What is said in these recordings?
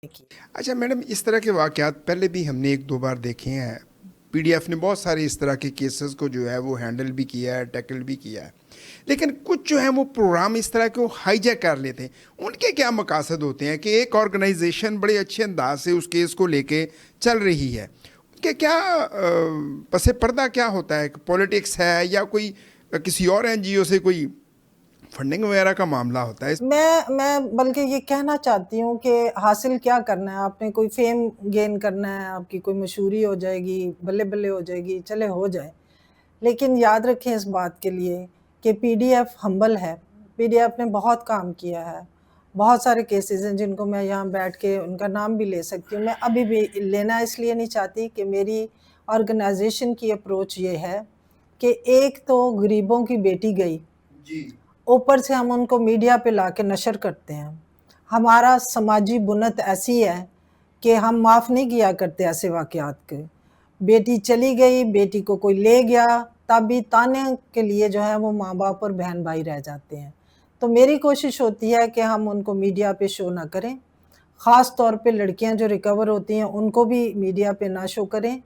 کی۔ اچھا میڈم، اس طرح کے واقعات پہلے بھی ہم نے ایک دو بار دیکھے ہیں. پی ڈی ایف نے بہت سارے اس طرح کے کیسز کو جو ہے وہ ہینڈل بھی کیا ہے، ٹیکل بھی کیا ہے، لیکن کچھ جو ہیں وہ پروگرام اس طرح کے وہ ہائی جیک کر لیتے ہیں. ان کے کیا مقاصد ہوتے ہیں کہ ایک آرگنائزیشن بڑے اچھے انداز سے اس کیس کو لے کے چل رہی ہے، ان کے کیا پس پردہ کیا ہوتا ہے؟ پولیٹکس ہے یا کوئی کسی اور این جی او سے کوئی فنڈنگ وغیرہ کا معاملہ ہوتا ہے؟ میں بلکہ یہ کہنا چاہتی ہوں کہ حاصل کیا کرنا ہے آپ نے؟ کوئی فیم گین کرنا ہے، آپ کی کوئی مشہوری ہو جائے گی، بلے بلے ہو جائے گی، چلے ہو جائے، لیکن یاد رکھیں اس بات کے لیے کہ پی ڈی ایف ہمبل ہے. پی ڈی ایف نے بہت کام کیا ہے، بہت سارے کیسز ہیں جن کو میں یہاں بیٹھ کے ان کا نام بھی لے سکتی ہوں. میں ابھی بھی لینا اس لیے نہیں چاہتی کہ میری آرگنائزیشن کی اپروچ یہ ہے کہ ایک تو غریبوں کی بیٹی گئی، اوپر سے ہم ان کو میڈیا پہ لا کے نشر کرتے ہیں. ہمارا سماجی بنت ایسی ہے کہ ہم معاف نہیں کیا کرتے ایسے واقعات کے. بیٹی چلی گئی، بیٹی کو کوئی لے گیا، تب بھی تانے کے لیے جو ہے وہ ماں باپ اور بہن بھائی رہ جاتے ہیں. تو میری کوشش ہوتی ہے کہ ہم ان کو میڈیا پہ شو نہ کریں، خاص طور پہ لڑکیاں جو ریکور ہوتی ہیں ان کو بھی میڈیا پہ نہ شو کریں،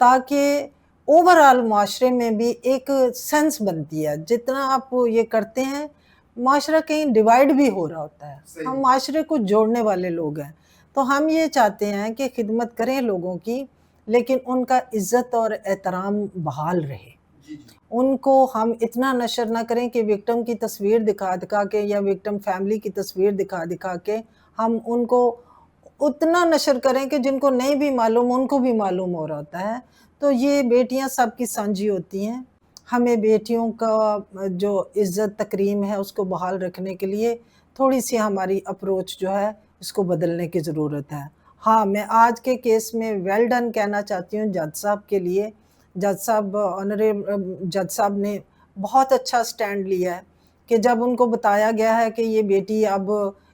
تاکہ اوورآل معاشرے میں بھی ایک سینس بنتی ہے. جتنا آپ یہ کرتے ہیں معاشرہ کہیں ڈیوائیڈ بھی ہو رہا ہوتا ہے. ہم معاشرے کو جوڑنے والے لوگ ہیں، تو ہم یہ چاہتے ہیں کہ خدمت کریں لوگوں کی، لیکن ان کا عزت اور احترام بحال رہے. ان کو ہم اتنا نشر نہ کریں کہ وکٹم کی تصویر دکھا دکھا کے یا وکٹم فیملی کی تصویر دکھا دکھا کے ہم ان کو اتنا نشر کریں کہ جن کو نہیں بھی معلوم ان کو بھی معلوم ہو رہا ہوتا ہے. تو یہ بیٹیاں سب کی سانجھی ہوتی ہیں. ہمیں بیٹیوں کا جو عزت تکریم ہے اس کو بحال رکھنے کے لیے تھوڑی سی ہماری اپروچ جو ہے اس کو بدلنے کی ضرورت ہے. ہاں، میں آج کے کیس میں ویل ڈن کہنا چاہتی ہوں جج صاحب کے لیے. جج صاحب جج صاحب نے بہت اچھا سٹینڈ لیا ہے کہ جب ان کو بتایا گیا ہے کہ یہ بیٹی اب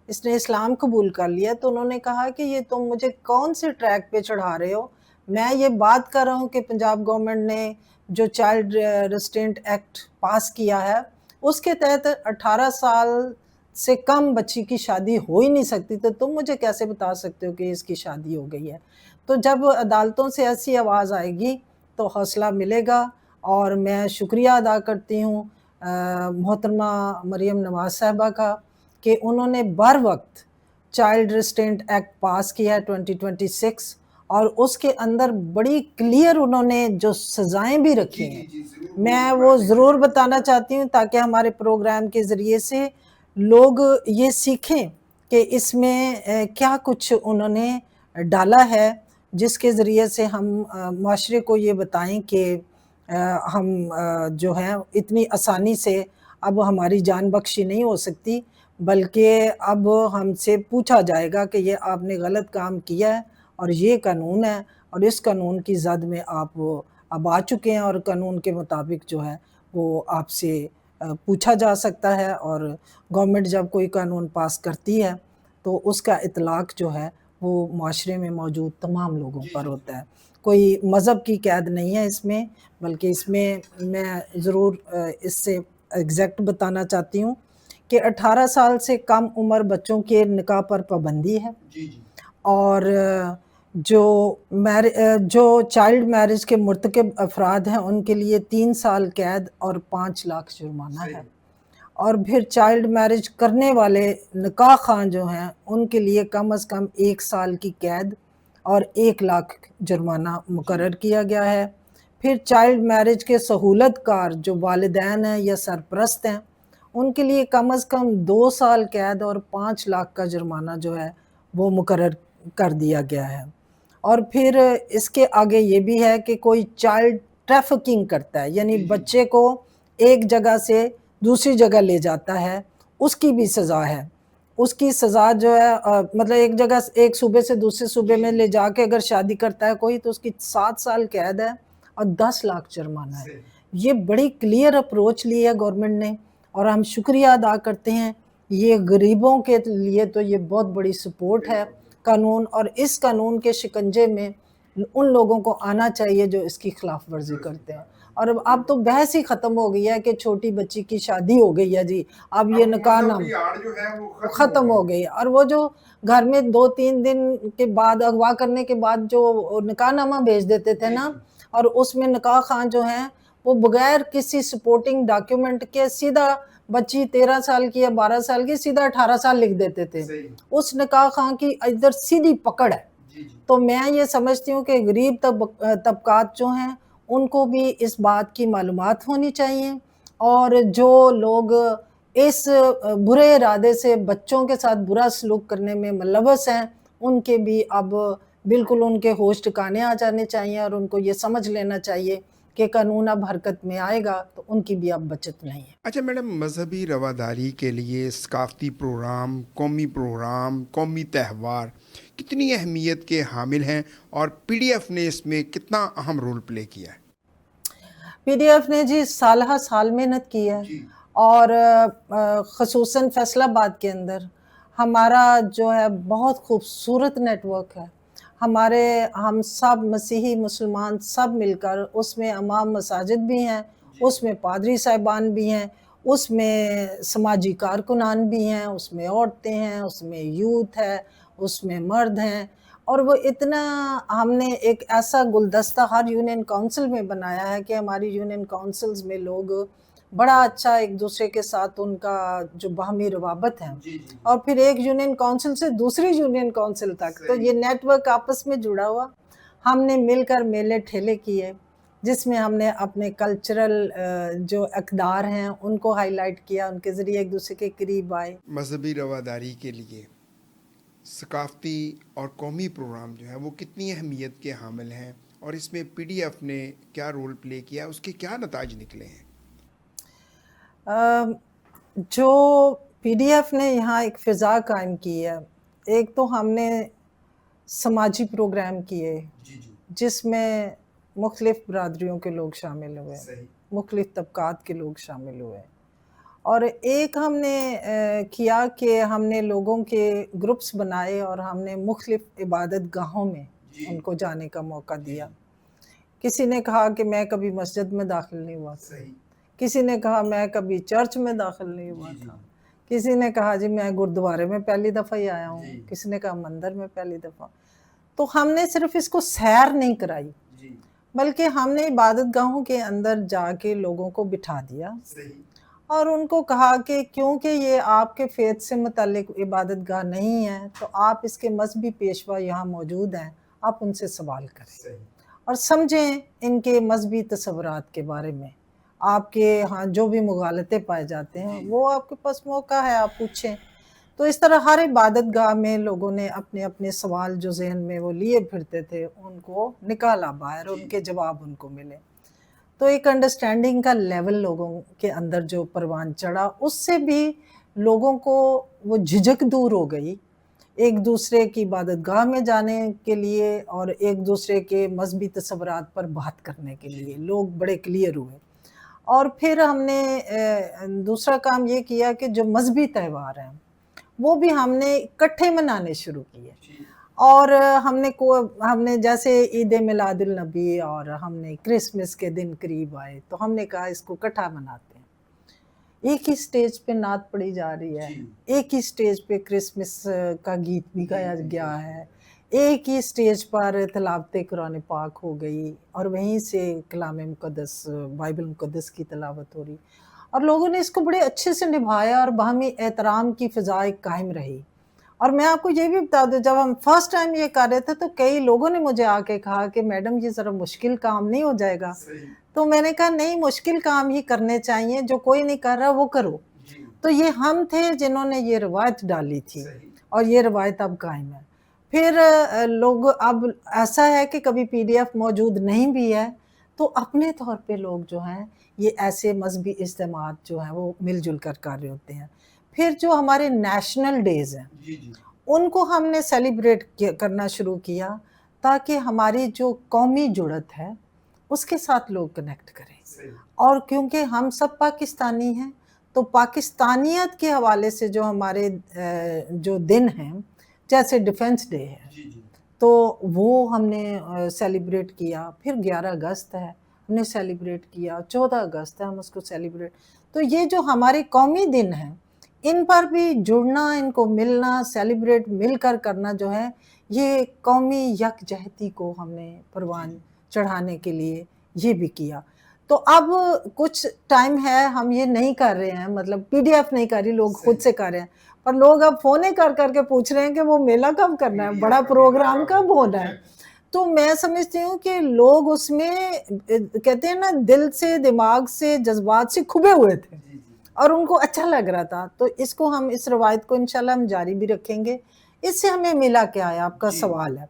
اس نے اسلام قبول کر لیا، تو انہوں نے کہا کہ یہ تم مجھے کون سے ٹریک پہ چڑھا رہے ہو؟ میں یہ بات کر رہا ہوں کہ پنجاب گورنمنٹ نے جو چائلڈ ریسٹرینٹ ایکٹ پاس کیا ہے اس کے تحت 18 سال سے کم بچی کی شادی ہو ہی نہیں سکتی، تو تم مجھے کیسے بتا سکتے ہو کہ اس کی شادی ہو گئی ہے؟ تو جب عدالتوں سے ایسی آواز آئے گی تو حوصلہ ملے گا. اور میں شکریہ ادا کرتی ہوں محترمہ مریم نواز صاحبہ کا کہ انہوں نے بر وقت چائلڈ ریسٹرینٹ ایکٹ پاس کیا ہے 2026، اور اس کے اندر بڑی کلیئر انہوں نے جو سزائیں بھی رکھی ہیں. میں وہ ضرور بتانا چاہتی ہوں تاکہ ہمارے پروگرام کے ذریعے سے لوگ یہ سیکھیں کہ اس میں کیا کچھ انہوں نے ڈالا ہے، جس کے ذریعے سے ہم معاشرے کو یہ بتائیں کہ ہم جو ہیں اتنی آسانی سے اب ہماری جان بخشی نہیں ہو سکتی، بلکہ اب ہم سے پوچھا جائے گا کہ یہ آپ نے غلط کام کیا ہے اور یہ قانون ہے، اور اس قانون کی زد میں آپ اب آ چکے ہیں، اور قانون کے مطابق جو ہے وہ آپ سے پوچھا جا سکتا ہے. اور گورنمنٹ جب کوئی قانون پاس کرتی ہے تو اس کا اطلاق جو ہے وہ معاشرے میں موجود تمام لوگوں پر ہوتا ہے. کوئی مذہب کی قید نہیں ہے اس میں، بلکہ اس میں میں ضرور اس سے ایگزیکٹ بتانا چاہتی ہوں کہ 18 سال سے کم عمر بچوں کے نکاح پر پابندی ہے، اور جو چائلڈ میرج کے مرتکب افراد ہیں ان کے لیے 3 سال قید اور 5 لاکھ جرمانہ ہے. اور پھر چائلڈ میرج کرنے والے نکاح خواہ جو ہیں ان کے لیے کم از کم 1 سال کی قید اور 1 لاکھ جرمانہ مقرر کیا گیا ہے. پھر چائلڈ میرج کے سہولت کار جو والدین ہیں یا سرپرست ہیں ان کے لیے کم از کم 2 سال قید اور 5 لاکھ کا جرمانہ جو ہے وہ مقرر کر دیا گیا ہے. اور پھر اس کے آگے یہ بھی ہے کہ کوئی چائلڈ ٹریفکنگ کرتا ہے، یعنی بچے کو ایک جگہ سے دوسری جگہ لے جاتا ہے، اس کی بھی سزا ہے. اس کی سزا جو ہے مطلب ایک جگہ ایک صوبے سے دوسرے صوبے میں لے جا کے اگر شادی کرتا ہے کوئی تو اس کی 7 سال قید ہے اور 10 لاکھ جرمانہ ہے. یہ بڑی کلیئر اپروچ لی ہے گورنمنٹ نے، اور ہم شکریہ ادا کرتے ہیں. یہ غریبوں کے لیے تو یہ بہت بڑی سپورٹ ہے قانون، اور اس قانون کے شکنجے میں ان لوگوں کو آنا چاہیے جو اس کی خلاف ورزی کرتے ہیں. اور اب تو بحث ہی ختم ہو گئی ہے کہ چھوٹی بچی کی شادی ہو گئی ہے جی، اب یہ نکاح نام جو ہے وہ ختم ہو گئی ہے۔ اور وہ جو گھر میں 2-3 دن کے بعد اغوا کرنے کے بعد جو نکاح نامہ بھیج دیتے تھے نا، اور اس میں نکاح خواہ جو ہیں وہ بغیر کسی سپورٹنگ ڈاکیومنٹ کے سیدھا بچی 13 سال کی یا 12 سال کی سیدھا 18 سال لکھ دیتے تھے، اس نکاح خواہ کی ادھر سیدھی پکڑ ہے۔ تو میں یہ سمجھتی ہوں کہ غریب طبقات جو ہیں ان کو بھی اس بات کی معلومات ہونی چاہیے، اور جو لوگ اس برے ارادے سے بچوں کے ساتھ برا سلوک کرنے میں ملوث ہیں ان کے بھی اب بالکل ان کے ہوش ٹھکانے آ جانے چاہیے، اور ان کو یہ سمجھ لینا چاہیے کہ قانون اب حرکت میں آئے گا تو ان کی بھی اب بچت نہیں ہے۔ اچھا میڈم، مذہبی رواداری کے لیے ثقافتی پروگرام، قومی تہوار کتنی اہمیت کے حامل ہیں، اور پی ڈی ایف نے اس میں کتنا اہم رول پلے کیا ہے؟ پی ڈی ایف نے جی سالہ سال محنت کی ہے، اور خصوصاً فیصل آباد کے اندر ہمارا جو ہے بہت خوبصورت نیٹ ورک ہے۔ ہم سب مسیحی مسلمان سب مل کر اس میں امام مساجد بھی ہیں، اس میں پادری صاحبان بھی ہیں، اس میں سماجی کارکنان بھی ہیں، اس میں عورتیں ہیں، اس میں یوتھ ہے، اس میں مرد ہیں، اور وہ اتنا ہم نے ایک ایسا گلدستہ ہر یونین کونسل میں بنایا ہے کہ ہماری یونین کونسلز میں لوگ بڑا اچھا ایک دوسرے کے ساتھ ان کا جو باہمی روابط ہے، اور پھر ایک یونین کونسل سے دوسری یونین کونسل تک، تو یہ نیٹ ورک آپس میں جڑا ہوا۔ ہم نے مل کر میلے ٹھیلے کیے جس میں ہم نے اپنے کلچرل جو اقدار ہیں ان کو ہائی لائٹ کیا، ان کے ذریعے ایک دوسرے کے قریب آئے۔ مذہبی رواداری کے لیے ثقافتی اور قومی پروگرام جو ہے وہ کتنی اہمیت کے حامل ہیں، اور اس میں پی ڈی ایف نے کیا رول پلے کیا، اس کے کیا نتائج نکلے ہیں؟ جو پی ڈی ایف نے یہاں ایک فضا قائم کی ہے، ایک تو ہم نے سماجی پروگرام کیے جس میں مختلف برادریوں کے لوگ شامل ہوئے، مختلف طبقات کے لوگ شامل ہوئے، اور ایک ہم نے کیا کہ ہم نے لوگوں کے گروپس بنائے اور ہم نے مختلف عبادت گاہوں میں ان کو جانے کا موقع دیا۔ کسی نے کہا کہ میں کبھی مسجد میں داخل نہیں ہوا تھا، کسی نے کہا میں کبھی چرچ میں داخل نہیں ہوا تھا، کسی نے کہا جی میں گردوارے میں پہلی دفعہ ہی آیا ہوں، کسی نے کہا مندر میں پہلی دفعہ۔ تو ہم نے صرف اس کو سیر نہیں کرائی بلکہ ہم نے عبادت گاہوں کے اندر جا کے لوگوں کو بٹھا دیا اور ان کو کہا کہ کیونکہ یہ آپ کے فیتھ سے متعلق عبادت گاہ نہیں ہے تو آپ اس کے مذہبی پیشوا یہاں موجود ہیں، آپ ان سے سوال کریں اور سمجھیں ان کے مذہبی تصورات کے بارے میں، آپ کے ہاں جو بھی مغالطے پائے جاتے ہیں وہ آپ کے پاس موقع ہے، آپ پوچھیں۔ تو اس طرح ہر عبادت گاہ میں لوگوں نے اپنے اپنے سوال جو ذہن میں وہ لیے پھرتے تھے ان کو نکالا باہر، ان کے جواب ان کو ملے۔ تو ایک انڈرسٹینڈنگ کا لیول لوگوں کے اندر جو پروان چڑھا، اس سے بھی لوگوں کو وہ جھجک دور ہو گئی ایک دوسرے کی عبادت گاہ میں جانے کے لیے اور ایک دوسرے کے مذہبی تصورات پر بات کرنے کے لیے لوگ بڑے کلیئر ہوئے۔ اور پھر ہم نے دوسرا کام یہ کیا کہ جو مذہبی تہوار ہیں وہ بھی ہم نے اکٹھے منانے شروع کیے، اور ہم نے جیسے عید میلاد النبی اور ہم نے کرسمس کے دن قریب آئے تو ہم نے کہا اس کو اکٹھا مناتے ہیں۔ ایک ہی سٹیج پہ نعت پڑھی جا رہی ہے، ایک ہی سٹیج پہ کرسمس کا گیت بھی گایا گیا ہے، ایک ہی سٹیج پر تلاوت قرآن پاک ہو گئی اور وہیں سے کلام مقدس بائبل مقدس کی تلاوت ہو رہی، اور لوگوں نے اس کو بڑے اچھے سے نبھایا اور باہمی احترام کی فضا ایک قائم رہی۔ اور میں آپ کو یہ بھی بتا دوں، جب ہم فرسٹ ٹائم یہ کر رہے تھے تو کئی لوگوں نے مجھے آ کے کہا کہ میڈم یہ ذرا مشکل کام نہیں ہو جائے گا؟ تو میں نے کہا نہیں، مشکل کام ہی کرنے چاہیے، جو کوئی نہیں کر رہا وہ کرو۔ تو یہ ہم تھے جنہوں نے یہ روایت ڈالی تھی اور یہ روایت اب قائم ہے۔ پھر لوگ اب ایسا ہے کہ کبھی پی ڈی ایف موجود نہیں بھی ہے تو اپنے طور پہ لوگ جو ہیں یہ ایسے مذہبی اجتماعات جو ہیں وہ مل جل کر رہے ہوتے ہیں۔ پھر جو ہمارے نیشنل ڈیز ہیں ان کو ہم نے سیلیبریٹ کرنا شروع کیا تاکہ ہماری جو قومی جڑت ہے اس کے ساتھ لوگ کنیکٹ کریں، اور کیونکہ ہم سب پاکستانی ہیں تو پاکستانیت کے حوالے سے جو ہمارے جو دن ہیں جیسے ڈیفنس ڈے ہے تو وہ ہم نے سیلیبریٹ کیا۔ پھر 11 اگست ہے، ہم نے سیلیبریٹ کیا. 14 اگست ہے, ہم اس کو سیلیبریٹ. تو یہ جو ہمارے قومی دن ہیں ان پر بھی جڑنا, ان کو ملنا, سیلیبریٹ مل کر کرنا جو ہے, یہ قومی یکجہتی کو ہم نے پروان چڑھانے کے لیے یہ بھی کیا. تو اب کچھ ٹائم ہے ہم یہ نہیں کر رہے ہیں, مطلب پی ڈی ایف نہیں کر رہی, لوگ خود سے کر رہے ہیں, پر لوگ اب فونے کر کر کے پوچھ رہے ہیں کہ وہ میلہ کب کرنا ہے, بڑا پروگرام کب ہونا ہے. تو میں سمجھتی ہوں کہ لوگ اس میں کہتے ہیں نا دل سے, دماغ سے, جذبات سے کھبے ہوئے تھے اور ان کو اچھا لگ رہا تھا. تو اس کو ہم, اس روایت کو انشاءاللہ ہم جاری بھی رکھیں گے. اس سے ہمیں ملا کیا ہے, آپ کا سوال ہے.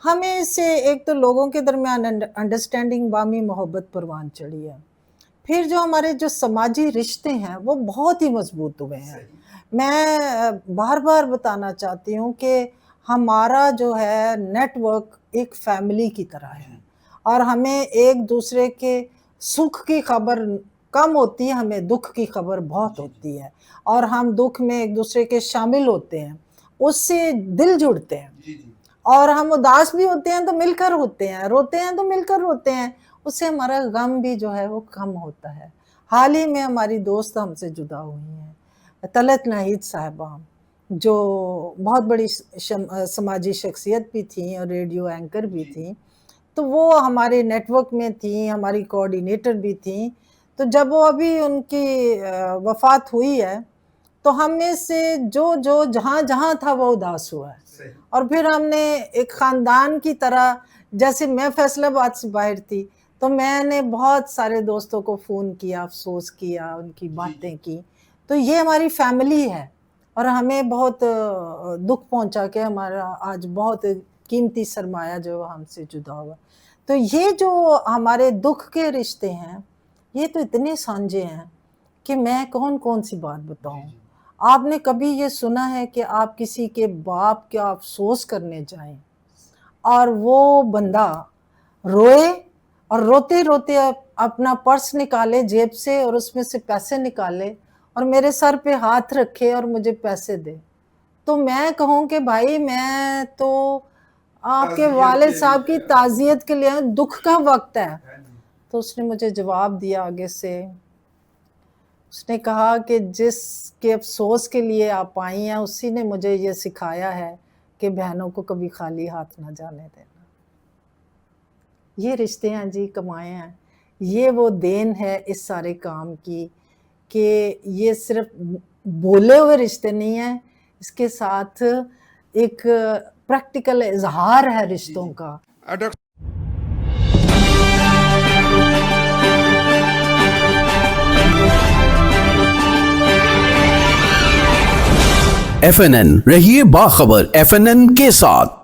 ہمیں اس سے ایک تو لوگوں کے درمیان انڈرسٹینڈنگ, باہمی محبت پروان چڑھی ہے. پھر جو ہمارے جو سماجی رشتے ہیں وہ بہت ہی مضبوط ہوئے ہیں. میں بار بار بتانا چاہتی ہوں کہ ہمارا جو ہے نیٹ ورک ایک فیملی کی طرح ہے, اور ہمیں ایک دوسرے کے سکھ کی خبر کم ہوتی ہے, ہمیں دکھ کی خبر بہت ہوتی ہے, اور ہم دکھ میں ایک دوسرے کے شامل ہوتے ہیں, اس سے دل جڑتے ہیں. اور ہم اداس بھی ہوتے ہیں تو مل کر ہوتے ہیں, روتے ہیں تو مل کر روتے ہیں, اس سے ہمارا غم بھی جو ہے وہ کم ہوتا ہے. حال ہی میں ہماری دوست ہم سے جدا ہوئی ہیں, طلعت ناہید صاحبہ, جو بہت بڑی سماجی شخصیت بھی تھیں اور ریڈیو اینکر بھی تھیں. تو وہ ہمارے نیٹ ورک میں تھیں, ہماری کوآرڈینیٹر بھی تھیں. تو جب وہ ابھی ان کی وفات ہوئی ہے تو ہم میں سے جو جہاں جہاں تھا وہ اداس ہوا ہے. اور پھر ہم نے ایک خاندان کی طرح, جیسے میں فیصل آباد سے باہر تھی تو میں نے بہت سارے دوستوں کو فون کیا, افسوس کیا, ان کی باتیں کی. تو یہ ہماری فیملی ہے, اور ہمیں بہت دکھ پہنچا کہ ہمارا آج بہت قیمتی سرمایہ جو ہم سے جدا ہوا. تو یہ جو ہمارے دکھ کے رشتے ہیں یہ تو اتنے سانجے ہیں کہ میں کون سی بات بتاؤں. آپ نے کبھی یہ سنا ہے کہ آپ کسی کے باپ کا افسوس کرنے جائیں اور وہ بندہ روئے اور روتے روتے اپنا پرس نکالے جیب سے اور اس میں سے پیسے نکالے اور میرے سر پہ ہاتھ رکھے اور مجھے پیسے دے؟ تو میں کہوں کہ بھائی میں تو آپ کے والد صاحب کی تعزیت کے لیے, دکھ کا وقت ہے. تو اس نے مجھے جواب دیا آگے سے, اس نے کہا کہ جس کے افسوس کے لیے آپ آئی ہیں اسی نے مجھے یہ سکھایا ہے کہ بہنوں کو کبھی خالی ہاتھ نہ جانے دینا. یہ رشتے ہیں جی, کمائے ہیں. یہ وہ دین ہے اس سارے کام کی کہ یہ صرف بولے ہوئے رشتے نہیں ہیں, اس کے ساتھ ایک پریکٹیکل اظہار ہے رشتوں کا. FNN رہیے باخبر FNN کے ساتھ.